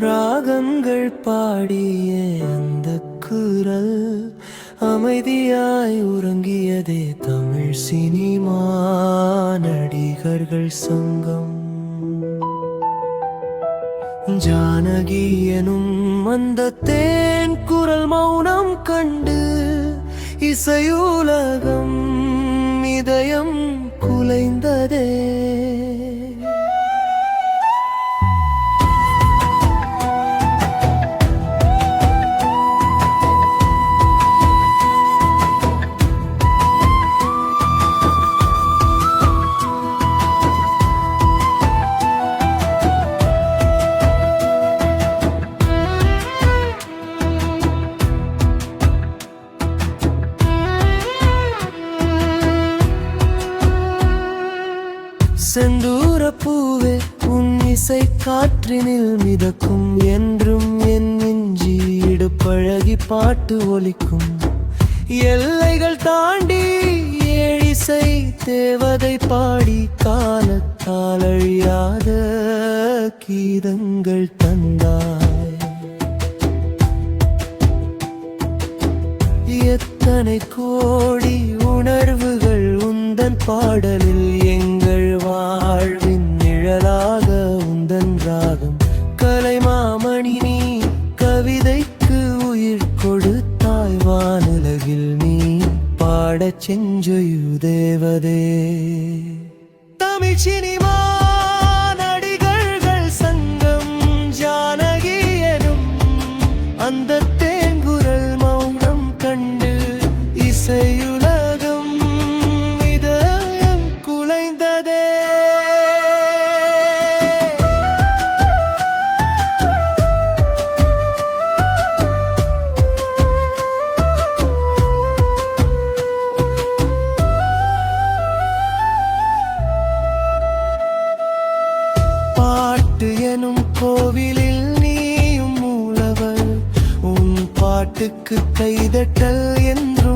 ராகங்கள் பாடிய அந்த குரல் அமைதியாய் உறங்கியதே தமிழ் சினிமா நடிகர்கள் சங்கம். ஜானகி எனும் அந்த தேன் குரல் மௌனம் கண்டு இசையுலகம் இதயம் குலைந்ததே. செந்தூர பூவே உன் இசை காற்றினில் மிதக்கும் என்றும் என் நெஞ்சீடு பழகி பாட்டு ஒலிக்கும். எல்லைகள் தாண்டி ஏழிசை தேவதை பாடி காலத்தால் அழியாத கீதங்கள் தந்தாய். எத்தனை கோடி உணர்வுகள் உந்தன் பாடலில் எங்கள் வாழ்வின் நிழலாக உந்தன் ராகம். கலைமாமணி நீ கவிதைக்கு உயிர் கொடுத்தாய். வானுலகில் நீ பாடச் செஞ்சொயு தேவதே. தமிழ் சினிமா நடிகர்கள் சங்கம் ஜானகி எனும் அந்த தேங்குரல் மௌனம் கண்டு இசையுலகம் இதயம் குலைந்ததே. பாட்டு எனும் கோவிலில் நீயும் மூலவர். உன் பாட்டுக்கு கைதட்டல் என்றும்